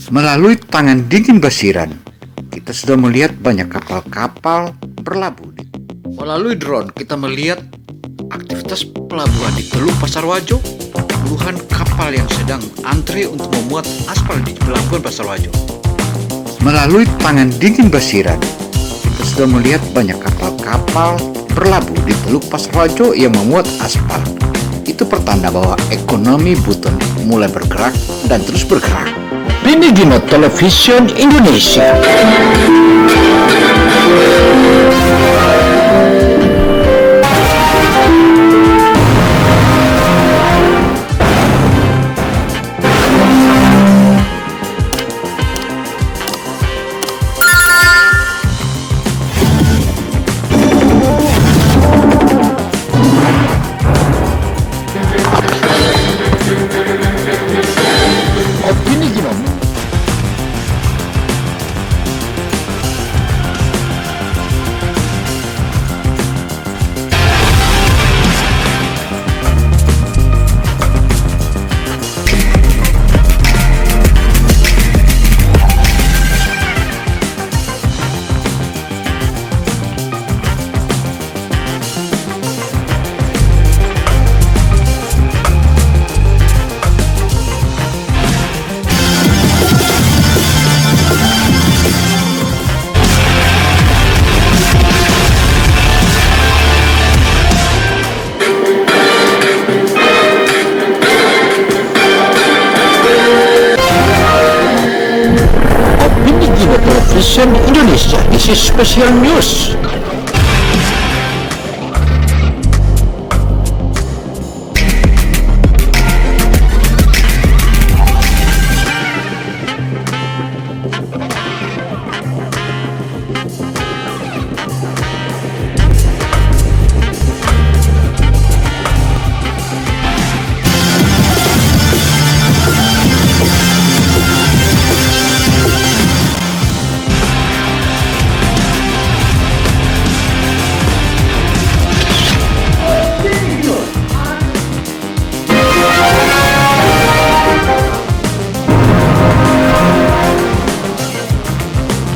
Melalui tangan dingin Basiran, kita sudah melihat banyak kapal-kapal berlabuh. Melalui drone, kita melihat aktivitas pelabuhan di Teluk Pasar Wajo, puluhan kapal yang sedang antri untuk memuat aspal di pelabuhan Pasar Wajo. Melalui tangan dingin Basiran, kita sudah melihat banyak kapal-kapal berlabuh di Teluk Pasar Wajo yang memuat aspal. Itu pertanda bahwa ekonomi Buton mulai bergerak dan terus bergerak. Ini Gino Television Indonesia. Television Indonesia, this is special news.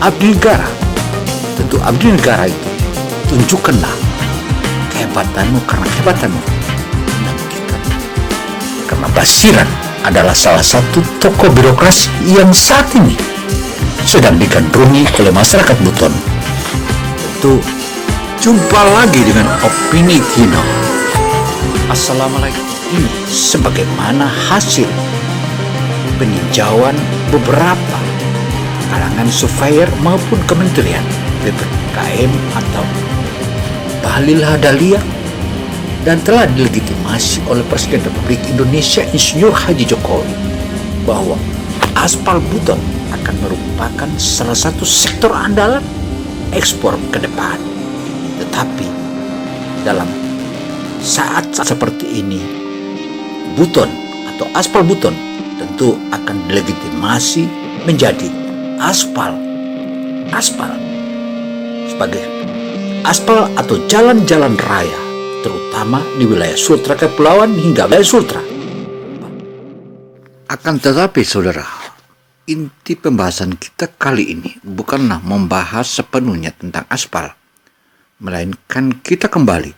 Abdi negara, tentu abdi negara itu tunjukkanlah kehebatanmu karena kehebatanmu menantikan. Karena Basiran adalah salah satu tokoh birokrasi yang saat ini sedang digandrungi oleh masyarakat Buton. Tentu jumpa lagi dengan Opini Gino. Assalamualaikum. Ini sebagaimana hasil peninjauan beberapa kalangan surveyor maupun kementerian PPKM atau Bahlil Lahadalia dan telah dilegitimasi oleh Presiden Republik Indonesia Insinyur Haji Jokowi bahwa aspal Buton akan merupakan salah satu sektor andalan ekspor ke depan. Tetapi dalam saat seperti ini, Buton atau aspal Buton tentu akan dilegitimasi menjadi aspal sebagai aspal atau jalan-jalan raya, terutama di wilayah Sultra Kepulauan hingga wilayah Sultra. Akan tetapi saudara, inti pembahasan kita kali ini bukanlah membahas sepenuhnya tentang aspal, melainkan kita kembali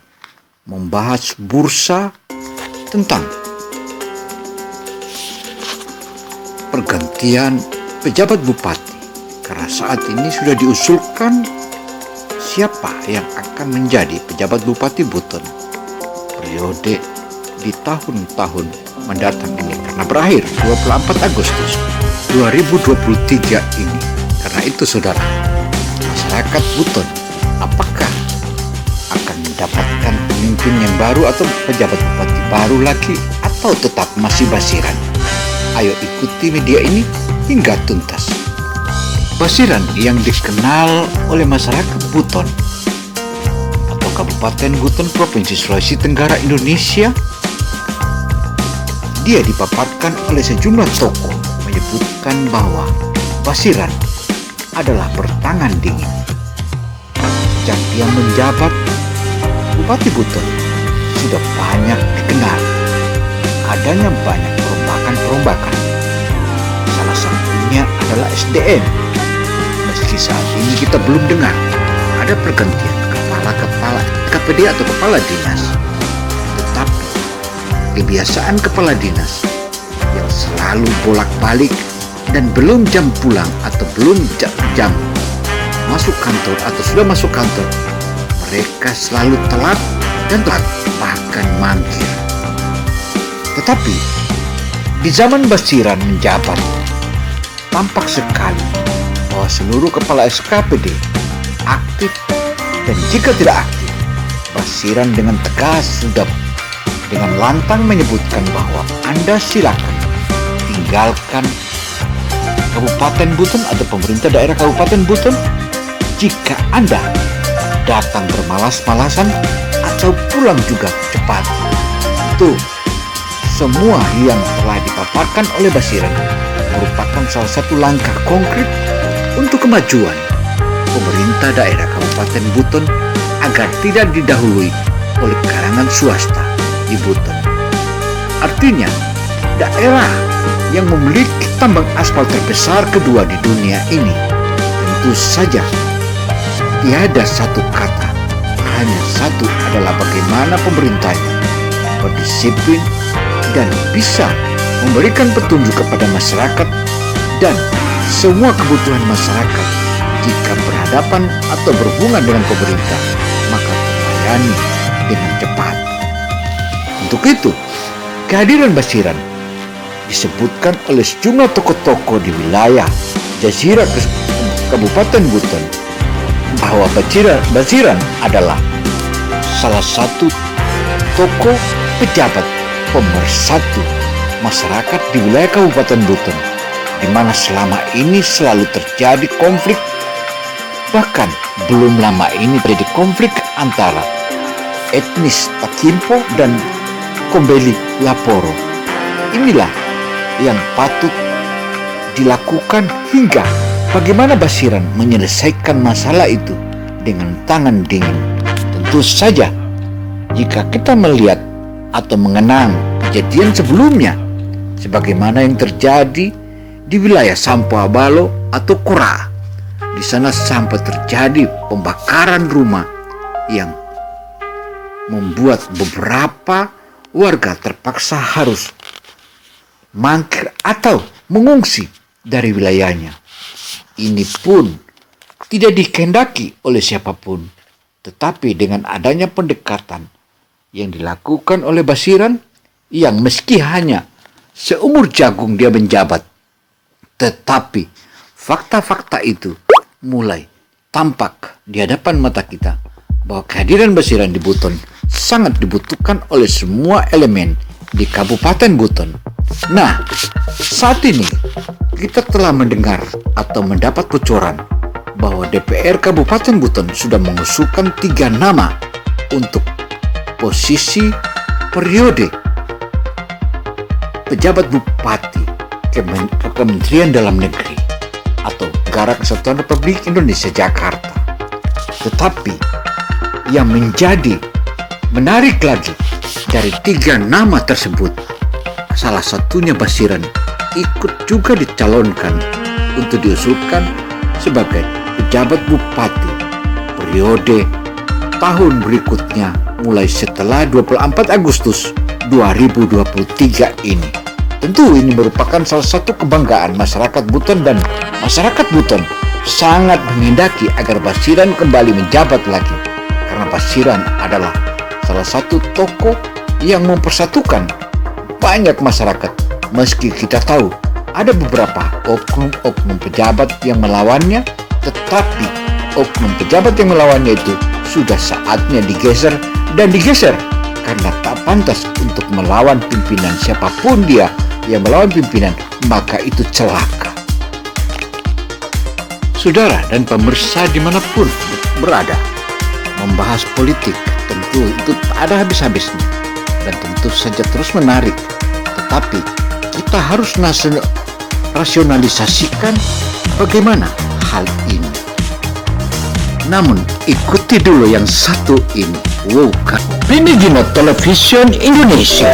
membahas bursa tentang pergantian pejabat bupati, karena saat ini sudah diusulkan siapa yang akan menjadi pejabat bupati Buton periode di tahun-tahun mendatang ini, karena berakhir 24 Agustus 2023 ini. Karena itu saudara, masyarakat Buton apakah akan mendapatkan pemimpin yang baru atau pejabat bupati baru lagi, atau tetap masih Basiran? Ayo ikuti media ini hingga tuntas. Basiran yang dikenal oleh masyarakat Buton atau Kabupaten Buton, Provinsi Sulawesi Tenggara, Indonesia, dia dipaparkan oleh sejumlah tokoh menyebutkan bahwa Basiran adalah bertangan dingin. Sejak dia menjabat Bupati Buton sudah banyak dikenal adanya banyak perombakan-perombakan. Salah satunya Artinya adalah SDM. Meski saat ini kita belum dengar ada pergantian kepala KPD atau kepala dinas, tetapi kebiasaan kepala dinas yang selalu bolak-balik dan belum jam pulang atau belum jam masuk kantor atau sudah masuk kantor, mereka selalu telat bahkan mangkir. Tetapi di zaman Basiran menjabat, tampak sekali bahwa seluruh kepala SKPD aktif, dan jika tidak aktif, Basiran dengan tegas sudah dengan lantang menyebutkan bahwa Anda silakan tinggalkan Kabupaten Buton atau pemerintah daerah Kabupaten Buton jika Anda datang bermalas-malasan atau pulang juga cepat. Itu semua yang telah dipaparkan oleh Basiran merupakan salah satu langkah konkret untuk kemajuan pemerintah daerah Kabupaten Buton agar tidak didahului oleh kalangan swasta di Buton. Artinya, daerah yang memiliki tambang aspal terbesar kedua di dunia ini tentu saja tiada satu kata, hanya satu adalah bagaimana pemerintahnya berdisiplin dan bisa memberikan petunjuk kepada masyarakat dan semua kebutuhan masyarakat. Jika berhadapan atau berhubungan dengan pemerintah, maka terlayani dengan cepat. Untuk itu, kehadiran Basiran disebutkan oleh sejumlah tokoh-tokoh di wilayah Jazirah Kabupaten Buton bahwa Basiran adalah salah satu tokoh pejabat pemersatu masyarakat di wilayah Kabupaten Buton, di mana selama ini selalu terjadi konflik. Bahkan belum lama ini terjadi konflik antara etnis Takimpo dan Kombeli Laporo. Inilah yang patut dilakukan, hingga bagaimana Basiran menyelesaikan masalah itu dengan tangan dingin. Tentu saja jika kita melihat atau mengenang kejadian sebelumnya sebagaimana yang terjadi di wilayah Sampo Abalo atau Kora. Di sana sampai terjadi pembakaran rumah yang membuat beberapa warga terpaksa harus mangkir atau mengungsi dari wilayahnya. Ini pun tidak dikehendaki oleh siapapun, tetapi dengan adanya pendekatan yang dilakukan oleh Basiran, yang meski hanya seumur jagung dia menjabat, tetapi fakta-fakta itu mulai tampak di hadapan mata kita bahwa kehadiran Basiran di Buton sangat dibutuhkan oleh semua elemen di Kabupaten Buton. Nah, saat ini kita telah mendengar atau mendapat bocoran bahwa DPR Kabupaten Buton sudah mengusulkan 3 nama untuk posisi periode pejabat bupati Kementerian Dalam Negeri atau Negara Kesatuan Republik Indonesia Jakarta. Tetapi yang menjadi menarik lagi dari 3 nama tersebut, salah satunya Basiran ikut juga dicalonkan untuk diusulkan sebagai pejabat bupati periode tahun berikutnya mulai setelah 24 Agustus 2023 ini. Tentu ini merupakan salah satu kebanggaan masyarakat Buton, dan masyarakat Buton sangat menghendaki agar Basiran kembali menjabat lagi, karena Basiran adalah salah satu tokoh yang mempersatukan banyak masyarakat. Meski kita tahu ada beberapa oknum pejabat yang melawannya, tetapi oknum pejabat yang melawannya itu sudah saatnya digeser karena tak pantas untuk melawan pimpinan. Siapapun dia yang melawan pimpinan, maka itu celaka. Saudara dan pemirsa dimanapun berada, membahas politik tentu itu tak ada habis-habisnya dan tentu saja terus menarik, tetapi kita harus rasionalisasikan bagaimana hal ini. Namun ikuti dulu yang satu ini. Bukan Benigino Television Indonesia.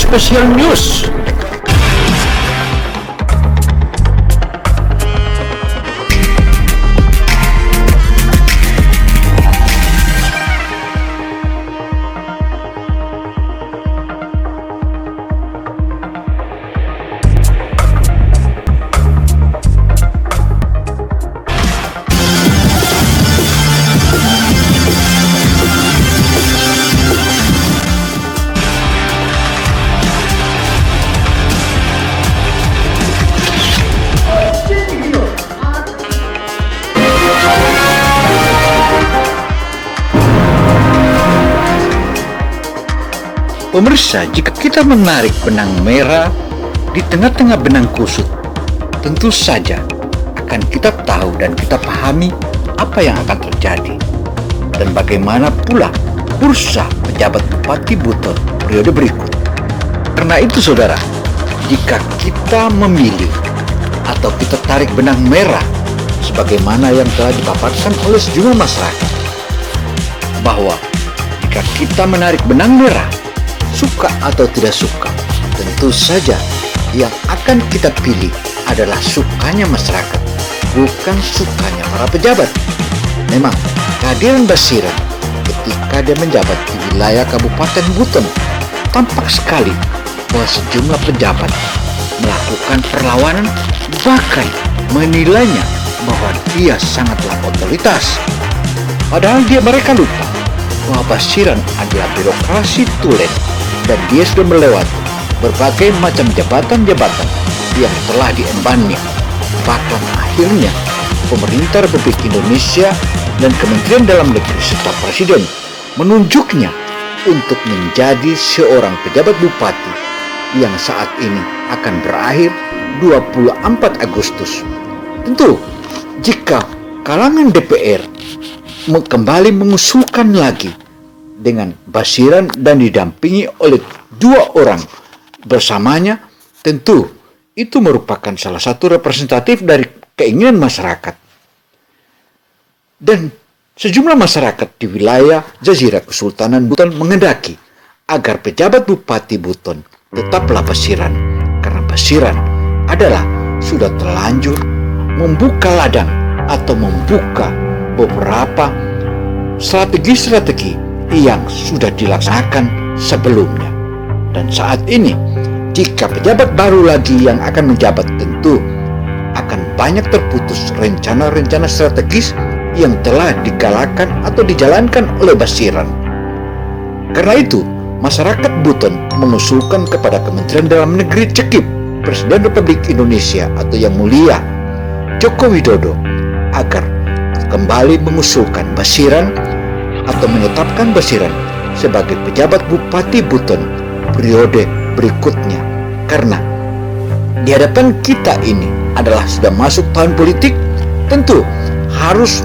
Special News. Pemirsa, jika kita menarik benang merah di tengah-tengah benang kusut, tentu saja akan kita tahu dan kita pahami apa yang akan terjadi dan bagaimana pula bursa pejabat Bupati Buton periode berikut. Karena itu saudara, jika kita memilih atau kita tarik benang merah sebagaimana yang telah dipaparkan oleh sejumlah masyarakat, bahwa jika kita menarik benang merah, suka atau tidak suka, tentu saja yang akan kita pilih adalah sukanya masyarakat, bukan sukanya para pejabat. Memang kehadiran Basiran ketika dia menjabat di wilayah Kabupaten Buton, tampak sekali bahwa sejumlah pejabat melakukan perlawanan, bahkan menilainya bahwa dia sangatlah otoritas. Padahal mereka lupa bahwa Basiran adalah birokrasi tulen dan dia sudah melewati berbagai macam jabatan-jabatan yang telah diembannya. Bahkan akhirnya pemerintah Republik Indonesia dan Kementerian Dalam Negeri serta Presiden menunjuknya untuk menjadi seorang pejabat bupati yang saat ini akan berakhir 24 Agustus. Tentu, jika kalangan DPR kembali mengusulkan lagi dengan Basiran dan didampingi oleh 2 orang bersamanya, tentu itu merupakan salah satu representatif dari keinginan masyarakat. Dan sejumlah masyarakat di wilayah Jazirah Kesultanan Buton menghendaki agar pejabat Bupati Buton tetaplah Basiran, karena Basiran adalah sudah terlanjur membuka ladang atau membuka beberapa strategi-strategi yang sudah dilaksanakan sebelumnya. Dan saat ini, jika pejabat baru lagi yang akan menjabat, tentu akan banyak terputus rencana-rencana strategis yang telah digalakan atau dijalankan oleh Basiran. Karena itu, masyarakat Buton mengusulkan kepada Kementerian Dalam Negeri Cekip Presiden Republik Indonesia atau Yang Mulia Joko Widodo agar kembali mengusulkan Basiran atau menetapkan Basiran sebagai pejabat Bupati Buton periode berikutnya. Karena di hadapan kita ini adalah sudah masuk tahun politik, tentu harus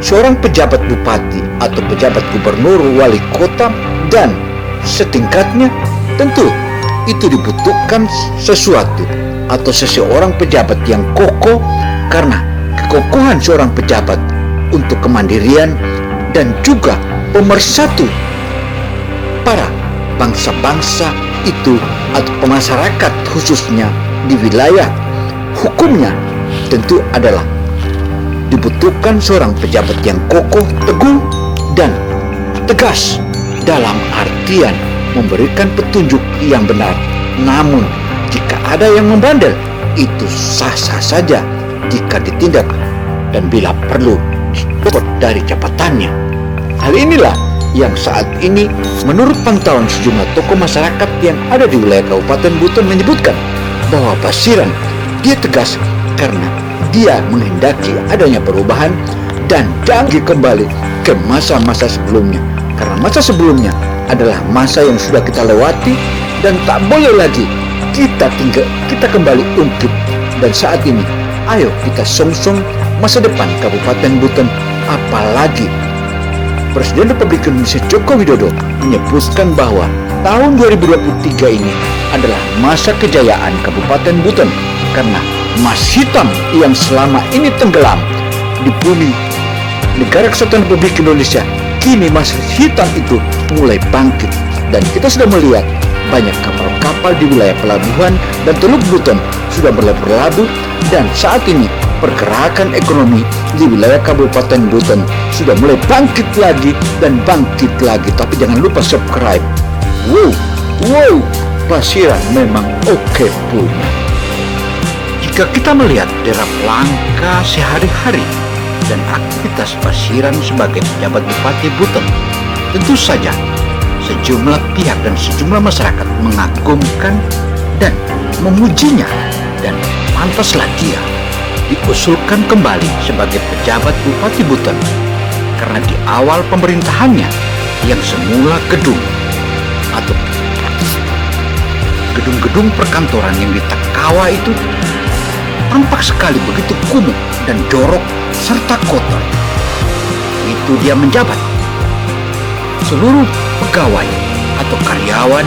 seorang pejabat bupati atau pejabat gubernur, wali kota, dan setingkatnya, tentu itu dibutuhkan sesuatu atau seseorang pejabat yang kokoh, karena kekokohan seorang pejabat untuk kemandirian dan juga pemersatu para bangsa-bangsa itu atau masyarakat khususnya di wilayah hukumnya, tentu adalah dibutuhkan seorang pejabat yang kokoh, teguh, dan tegas dalam artian memberikan petunjuk yang benar. Namun jika ada yang membandel, itu sah-sah saja jika ditindak dan bila perlu dicopot dari jabatannya. Hal inilah yang saat ini menurut pantauan sejumlah tokoh masyarakat yang ada di wilayah Kabupaten Buton menyebutkan bahwa Basiran dia tegas karena dia menghendaki adanya perubahan dan jangan kembali ke masa-masa sebelumnya, karena masa sebelumnya adalah masa yang sudah kita lewati dan tak boleh lagi kita kembali ungkit. Dan saat ini ayo kita song-song masa depan Kabupaten Buton, apalagi Presiden Republik Indonesia Joko Widodo menyebutkan bahwa tahun 2023 ini adalah masa kejayaan Kabupaten Buton, karena emas hitam yang selama ini tenggelam di bumi negara kesatuan Republik Indonesia, kini emas hitam itu mulai bangkit Dan kita sudah melihat banyak kapal-kapal di wilayah pelabuhan dan Teluk Buton sudah mulai berlabuh, dan saat ini pergerakan ekonomi di wilayah Kabupaten Buton sudah mulai bangkit lagi dan bangkit lagi. Tapi jangan lupa subscribe. Wow, Basiran memang oke punya. Jika kita melihat derap langkah sehari-hari dan aktivitas Basiran sebagai pejabat Bupati Buton, tentu saja sejumlah pihak dan sejumlah masyarakat mengagumkan dan memujinya, dan pantaslah dia diusulkan kembali sebagai pejabat Bupati Buton, karena di awal pemerintahannya yang semula gedung-gedung perkantoran yang di Takawa itu tampak sekali begitu kumuh dan jorok serta kotor. Itu dia menjabat. Seluruh pegawai atau karyawan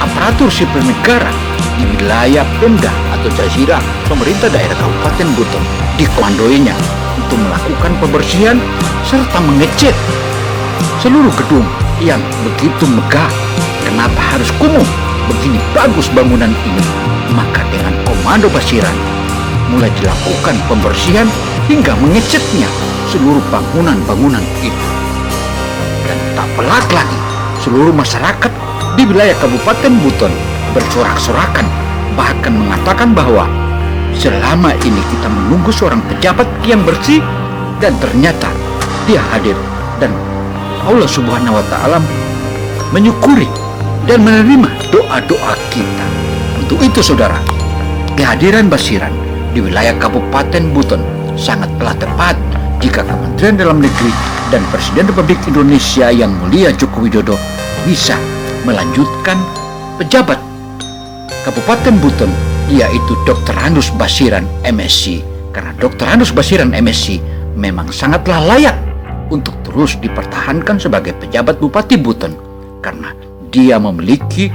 aparatur sipil negara di wilayah Pemda atau Jazirah pemerintah daerah Kabupaten Buton dikomandoinya untuk melakukan pembersihan serta mengecat seluruh gedung yang begitu megah. Kenapa harus kumuh? Begini bagus bangunan ini. Maka dengan komando Basiran mulai dilakukan pembersihan hingga mengecatnya seluruh bangunan-bangunan itu. Dan tak pelak lagi, seluruh masyarakat di wilayah Kabupaten Buton bersorak-sorakan, bahkan mengatakan bahwa selama ini kita menunggu seorang pejabat yang bersih, dan ternyata dia hadir, dan Allah Subhanahu wa Ta'ala menyukuri dan menerima doa-doa kita. Untuk itu saudara, kehadiran Basiran di wilayah Kabupaten Buton sangatlah tepat jika Kementerian Dalam Negeri dan Presiden Republik Indonesia yang mulia Joko Widodo bisa melanjutkan pejabat Kabupaten Buton, yaitu Dr. Anus Basiran MSc. Karena Dr. Anus Basiran MSc memang sangatlah layak untuk terus dipertahankan sebagai pejabat Bupati Buton, karena dia memiliki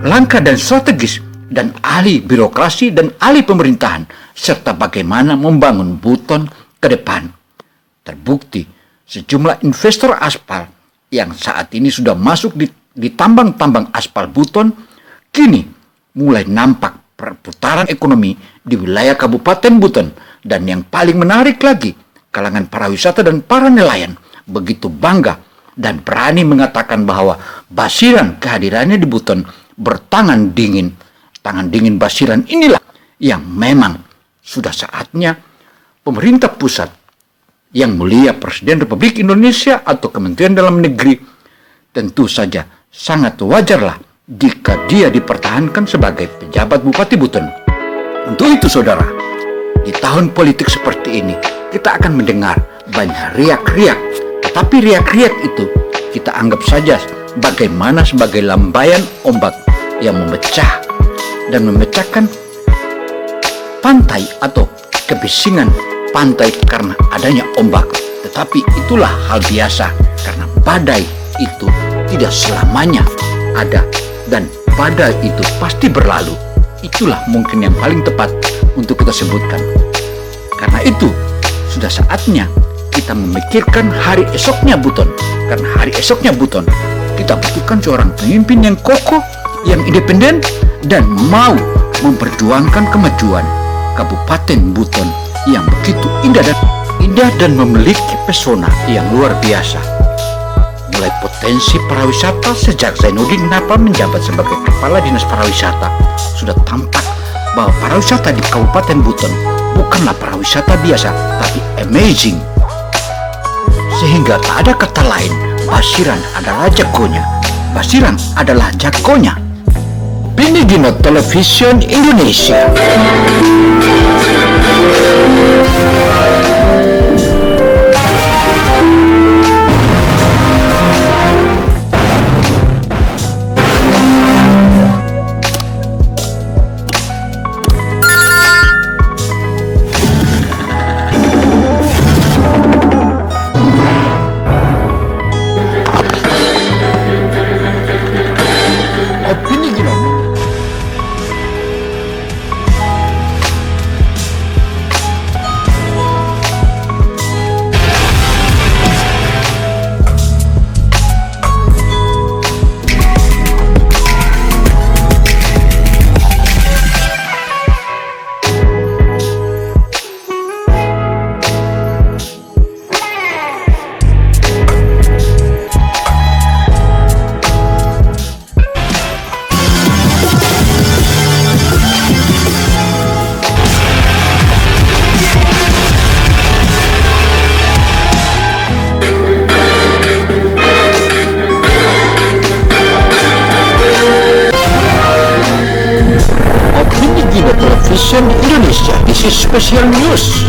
langkah dan strategis dan ahli birokrasi dan ahli pemerintahan, serta bagaimana membangun Buton ke depan. Terbukti sejumlah investor aspal yang saat ini sudah masuk di tambang-tambang aspal Buton kini mulai nampak perputaran ekonomi di wilayah Kabupaten Buton. Dan yang paling menarik lagi, kalangan para wisata dan para nelayan begitu bangga dan berani mengatakan bahwa Basiran kehadirannya di Buton bertangan dingin. Tangan dingin Basiran inilah yang memang sudah saatnya pemerintah pusat yang mulia Presiden Republik Indonesia atau Kementerian Dalam Negeri tentu saja sangat wajarlah jika dia dipertahankan sebagai pejabat Bupati Buton. Untuk itu saudara, di tahun politik seperti ini kita akan mendengar banyak riak-riak, tetapi riak-riak itu kita anggap saja bagaimana sebagai lambaian ombak yang memecah dan memecahkan pantai atau kebisingan pantai karena adanya ombak. Tetapi itulah hal biasa, karena badai itu tidak selamanya ada dan badai itu pasti berlalu. Itulah mungkin yang paling tepat untuk kita sebutkan. Karena itu sudah saatnya kita memikirkan hari esoknya Buton. Karena hari esoknya Buton kita butuhkan seorang pemimpin yang kokoh, yang independen, dan mau memperjuangkan kemajuan Kabupaten Buton yang begitu indah dan memiliki pesona yang luar biasa. Mulai potensi pariwisata sejak Zainuddin Napa menjabat sebagai Kepala Dinas Pariwisata, sudah tampak bahwa pariwisata di Kabupaten Buton bukanlah pariwisata biasa, tapi amazing. Sehingga tak ada kata lain, Basiran adalah jagonya. Basiran adalah jagonya. Pinigino Television Indonesia. Netizen Indonesia, this is Special News.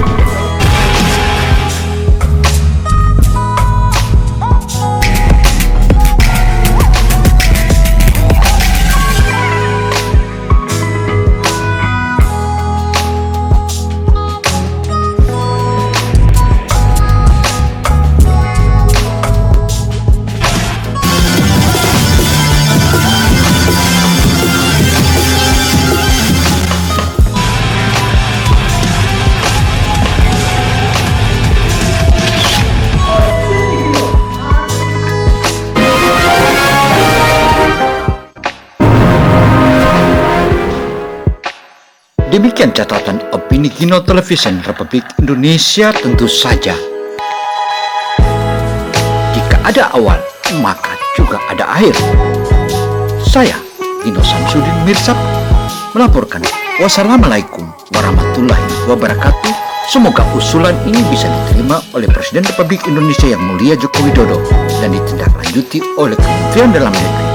Demikian catatan opini Kino Television Republik Indonesia. Tentu saja, jika ada awal, maka juga ada akhir. Saya, Kino Samsudin Mirsab, melaporkan. Wassalamualaikum warahmatullahi wabarakatuh. Semoga usulan ini bisa diterima oleh Presiden Republik Indonesia yang mulia Joko Widodo dan ditindaklanjuti oleh Kementerian Dalam Negeri.